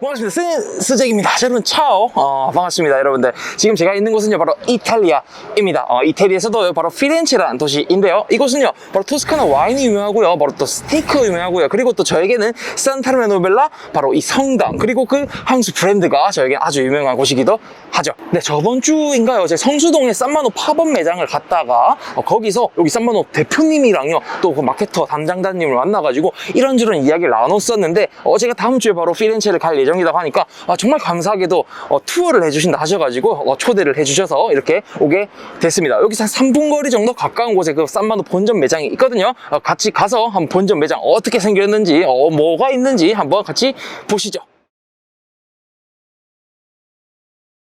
반갑습니다. 스잭입니다. 여러분, 차오. 반갑습니다, 여러분들. 지금 제가 있는 곳은요, 바로 이탈리아입니다. 이태리에서도 바로 피렌체라는 도시인데요. 이곳은요, 바로 토스카나 와인이 유명하고요, 바로 또 스테이크가 유명하고요. 그리고 또 저에게는 산타르메 노벨라, 바로 이 성당, 그리고 그 향수 브랜드가 저에게 아주 유명한 곳이기도 하죠. 네, 저번 주인가요? 제가 성수동에 쌈마노 팝업 매장을 갔다가 거기서 여기 쌈마노 대표님이랑요, 또 그 마케터 담당자님을 만나가지고 이런저런 이야기를 나눴었는데 제가 다음 주에 바로 피렌체를 갈 예정이라고 하니까 정말 감사하게도 투어를 해주신다 하셔가지고 초대를 해주셔서 이렇게 오게 됐습니다. 여기서 한 3분 거리 정도 가까운 곳에 그 쌈마노 본점 매장이 있거든요. 같이 가서 한번 본점 매장 어떻게 생겼는지 뭐가 있는지 한번 같이 보시죠.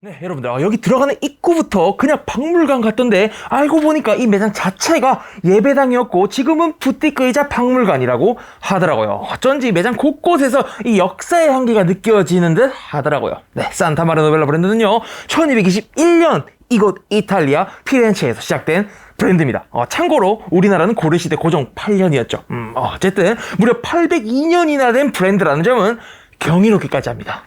네, 여러분들, 여기 들어가는 입구부터 그냥 박물관 같던데 알고 보니까 이 매장 자체가 예배당이었고 지금은 부티크이자 박물관이라고 하더라고요. 어쩐지 매장 곳곳에서 이 역사의 향기가 느껴지는 듯 하더라고요. 네, 산타마리아 노벨라 브랜드는요, 1221년 이곳 이탈리아 피렌체에서 시작된 브랜드입니다. 참고로 우리나라는 고려시대 고종 8년이었죠. 어쨌든 무려 802년이나 된 브랜드라는 점은 경이롭기까지 합니다.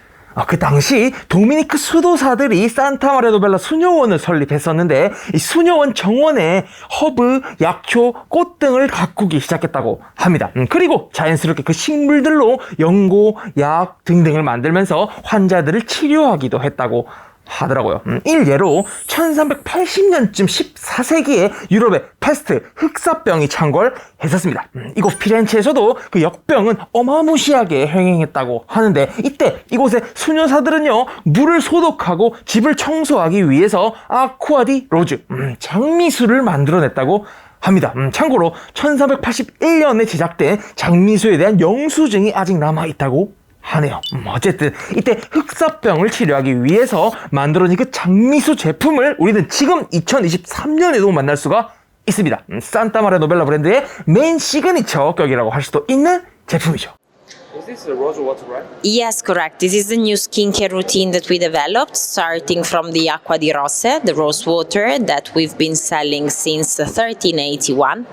그 당시 도미니크 수도사들이 산타마리아 노벨라 수녀원을 설립했었는데 이 수녀원 정원에 허브, 약초, 꽃 등을 가꾸기 시작했다고 합니다. 그리고 자연스럽게 그 식물들로 연고, 약 등등을 만들면서 환자들을 치료하기도 했다고 하더라고요. 일예로 1380년쯤 14세기에 유럽의 패스트, 흑사병이 창궐했었습니다. 이곳 피렌체에서도 그 역병은 어마무시하게 행행했다고 하는데 이때 이곳의 수녀사들은요, 물을 소독하고 집을 청소하기 위해서 아쿠아디 로즈, 장미수를 만들어냈다고 합니다. 참고로 1381년에 제작된 장미수에 대한 영수증이 아직 남아있다고 하네요. 어쨌든 이때 흑사병을 치료하기 위해서 만들어진 그 장미수 제품을 우리는 지금 2023년에도 만날 수가 있습니다. 산타마리아 노벨라 브랜드의 메인 시그니처 격이라고 할 수도 있는 제품이죠. Is this the rose water, right? Yes, correct. This is the new skincare routine that we developed, starting from the Acqua di Rose, the rose water that we've been selling since 1381.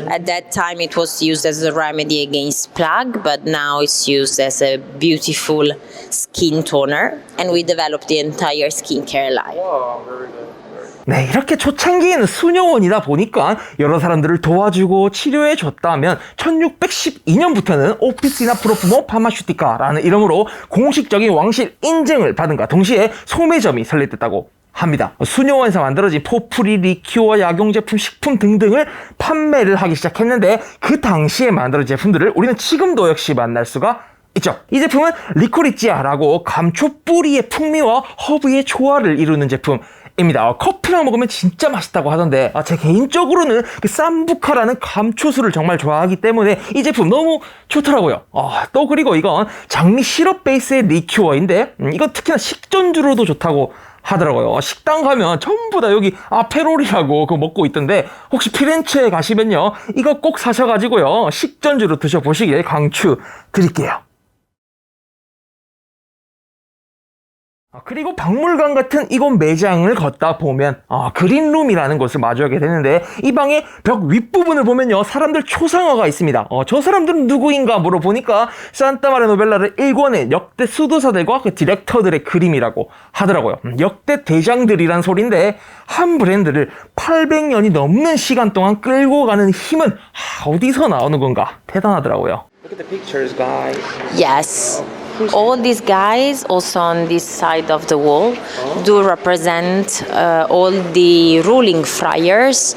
At that time, it was used as a remedy against plague, but now it's used as a beautiful skin toner, and we developed the entire skincare line. Wow, very good. 네, 이렇게 초창기에는 수녀원이다 보니까 여러 사람들을 도와주고 치료해 줬다면 1612년부터는 오피시나 프로푸모 파마슈티카라는 이름으로 공식적인 왕실 인증을 받은과 동시에 소매점이 설립됐다고 합니다. 수녀원에서 만들어진 포프리, 리큐어, 약용제품, 식품 등등을 판매를 하기 시작했는데 그 당시에 만들어진 제품들을 우리는 지금도 역시 만날 수가 있죠. 이 제품은 리코리찌아라고 감초 뿌리의 풍미와 허브의 조화를 이루는 제품입니다. 커피랑 먹으면 진짜 맛있다고 하던데 제 개인적으로는 그 쌈부카라는 감초수를 정말 좋아하기 때문에 이 제품 너무 좋더라고요. 또 그리고 이건 장미 시럽 베이스의 리큐어인데 이건 특히나 식전주로도 좋다고 하더라고요. 식당 가면 전부 다 여기 아페롤이라고 그거 먹고 있던데 혹시 피렌체에 가시면요, 이거 꼭 사셔가지고요, 식전주로 드셔보시길 강추드릴게요. 그리고 박물관 같은 이곳 매장을 걷다 보면 그린룸이라는 곳을 마주하게 되는데 이 방의 벽 윗부분을 보면요, 사람들 초상화가 있습니다. 저 사람들은 누구인가 물어보니까 산타마리아 노벨라를 일궈낸 역대 수도사들과 그 디렉터들의 그림이라고 하더라고요. 역대 대장들이란 소린데 한 브랜드를 800년이 넘는 시간 동안 끌고 가는 힘은 어디서 나오는 건가 대단하더라고요. Look at the pictures, guys. Yes. All these guys, also on this side of the wall, do represent all the ruling friars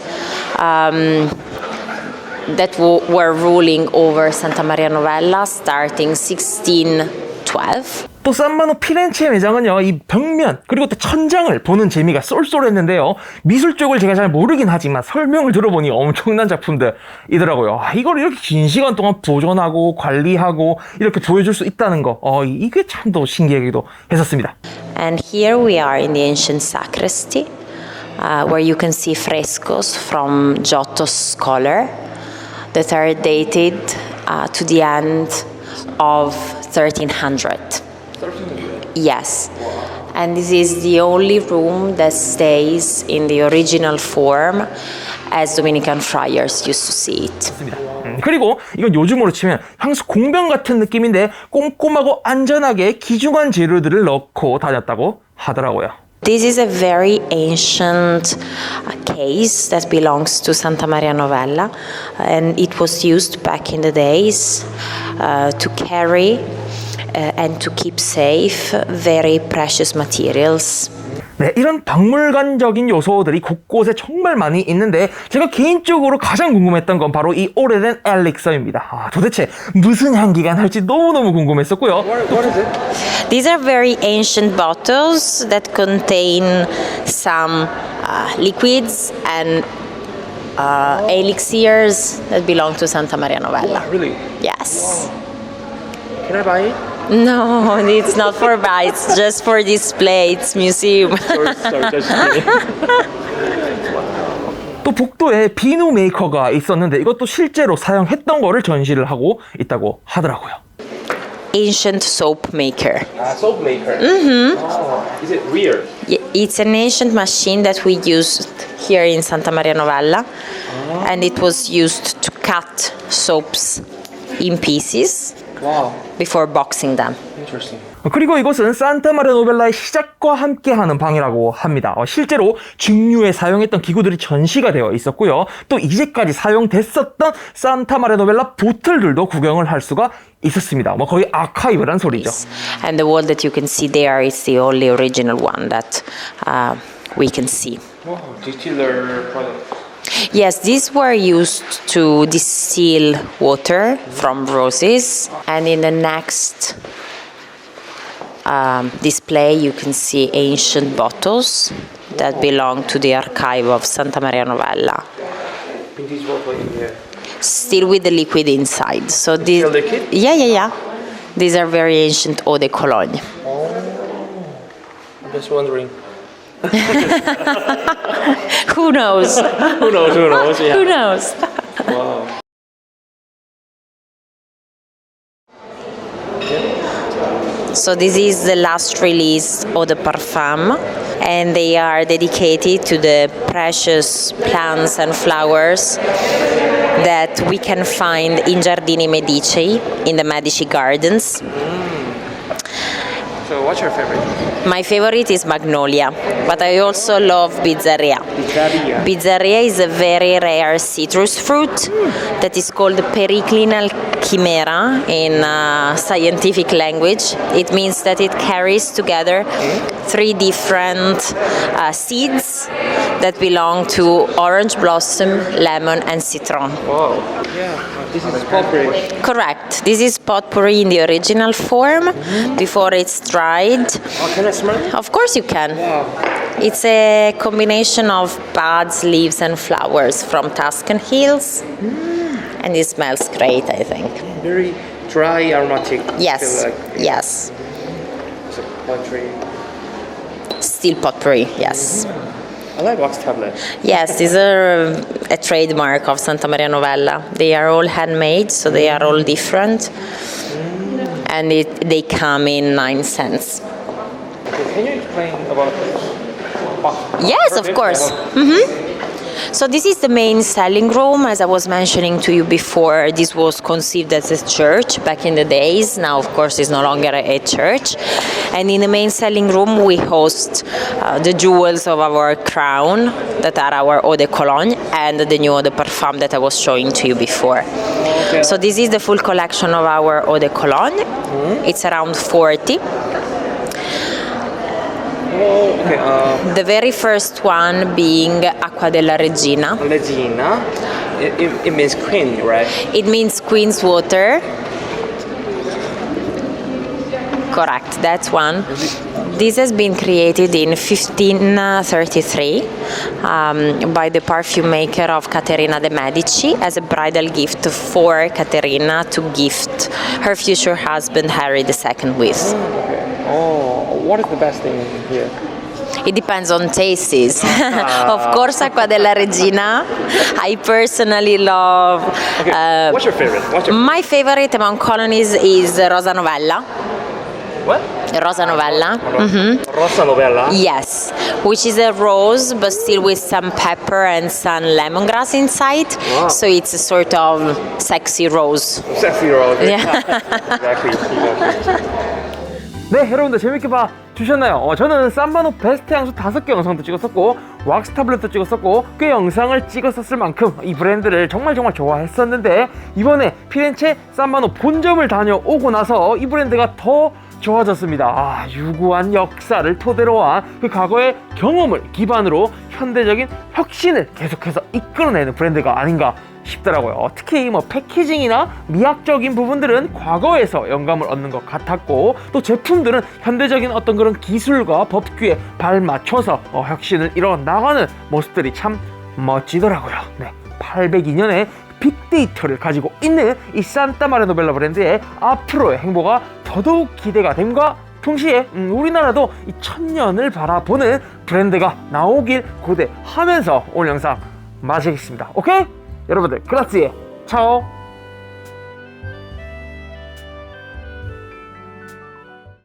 that were ruling over Santa Maria Novella starting 1612. 또 산마노 피렌체 매장은요, 이 벽면 그리고 또 천장을 보는 재미가 쏠쏠했는데요, 미술 쪽을 제가 잘 모르긴 하지만 설명을 들어보니 엄청난 작품들이더라고요. 이걸 이렇게 긴 시간 동안 보존하고 관리하고 이렇게 보여줄 수 있다는 거, 이게 참 더 신기하기도 했었습니다. And here we are in the ancient sacristy, where you can see frescoes from Giotto's scholar that are dated to the end of 1300. Yes. And this is the only room that stays in the original form as Dominican friars used to see it. 그리고 이건 요즘으로 치면 향수 공병 같은 느낌인데 꼼꼼하고 안전하게 귀중한 재료들을 넣고 다녔다고 하더라고요. This is a very ancient case that belongs to Santa Maria Novella, and it was used back in the days to carry and to keep safe very precious materials. 네, 이런 박물관적인 요소들이 곳곳에 정말 많이 있는데 제가 개인적으로 가장 궁금했던 건 바로 이 오래된 엘릭서입니다. 도대체 무슨 향기가 날지 너무너무 궁금했었고요. What is it? These are very ancient bottles that contain some liquids and elixirs that belong to Santa Maria Novella. Really? Yes. Can I buy it? No, it's not for buy. It's just for display. It's museum. Sorry, just kidding. 또 복도에 비누 메이커가 있었는데 이것도 실제로 사용했던 거를 전시를 하고 있다고 하더라고요. Ancient soap maker. Soap maker. Mm-hmm. Oh, is it real? It's an ancient machine that we used here in Santa Maria Novella, and it was used to cut soaps in pieces Wow, before boxing them. interesting. 그리고 이곳은 산타 마리아 노벨라의 시작과 함께하는 방이라고 합니다. 실제로 증류에 사용했던 기구들이 전시가 되어 있었고요. 또 이제까지 사용됐었던 산타 마리아 노벨라 보틀들도 구경을 할 수가 있었습니다. 거의 아카이브란 소리죠. And the wall that you can see there is the only original one that we can see. Wow, distiller product. Yes, these were used to distill water from roses, and in the next display you can see ancient bottles that belong to the archive of Santa Maria Novella, Vintage bottle in here. still with the liquid inside. So these, Still liquid? yeah. These are very ancient eau de Cologne. I'm just wondering. Who knows? Who knows? Yeah. Who knows? Wow. So this is the last release of the Parfum, and they are dedicated to the precious plants and flowers that we can find in Giardini Medici, in the Medici Gardens. So what's your favorite? My favorite is Magnolia, but I also love Bizarria. Bizarria. Bizarria is a very rare citrus fruit that is called periclinal chimera in scientific language. It means that it carries together three different seeds that belong to orange blossom, lemon, and citron. Wow. Yeah. This is potpourri. Correct. This is potpourri in the original form before it's dried. Oh, can I smell it? Of course you can. Wow. It's a combination of buds, leaves, and flowers from Tuscan hills, and it smells great, I think. Very dry, aromatic. Yes, Feel like yes. it's a potpourri. Still potpourri, yes. I like wax tablet. Yes, these are a trademark of Santa Maria Novella. They are all handmade, so they are all different, and they come in 9 cents. Okay, can you explain about Yes, of course. So this is the main selling room. As I was mentioning to you before, this was conceived as a church back in the days. Now, of course, it's no longer a church. And in the main selling room, we host the jewels of our crown, that are our eau de Cologne, and the new eau de Parfum that I was showing to you before. Okay. So this is the full collection of our eau de Cologne. It's around 40. Oh, okay. The very first one being Acqua della Regina. Regina. It means queen, right? It means Queen's water. Correct, that's one. This has been created in 1533 by the perfume maker of Caterina de' Medici as a bridal gift for Caterina to gift her future husband Harry II with. Okay. Oh, what is the best thing here? It depends on tastes. Of course, Acqua della Regina. I personally love. Okay. What's your favorite? My favorite among colonies is Rosa Novella. What? Rosa Novella. Rossa Novella. Yes, which is a rose, but still with some pepper and some lemongrass inside. Wow. So it's a sort of sexy rose. Sexy rose. Yeah. Exactly. 네, 여러분들 재밌게 봐주셨나요? 저는 삼바노 베스트 향수 5개 영상도 찍었었고 왁스 타블렛도 찍었었고 꽤 영상을 찍었었을 만큼 이 브랜드를 정말 좋아했었는데 이번에 피렌체 삼바노 본점을 다녀오고 나서 이 브랜드가 더 좋아졌습니다. 유구한 역사를 토대로 한 그 과거의 경험을 기반으로 현대적인 혁신을 계속해서 이끌어내는 브랜드가 아닌가 싶더라고요. 특히 패키징이나 미학적인 부분들은 과거에서 영감을 얻는 것 같았고 또 제품들은 현대적인 어떤 그런 기술과 법규에 발맞춰서 혁신을 이뤄 나가는 모습들이 참 멋지더라고요. 네, 802년의 빅데이터를 가지고 있는 이 산타마리노벨라 브랜드의 앞으로의 행보가 더더욱 기대가 됨과 동시에 우리나라도 이 1000년을 바라보는 브랜드가 나오길 고대하면서 오늘 영상 마치겠습니다. 오케이? 여러분들 그라치에 차오.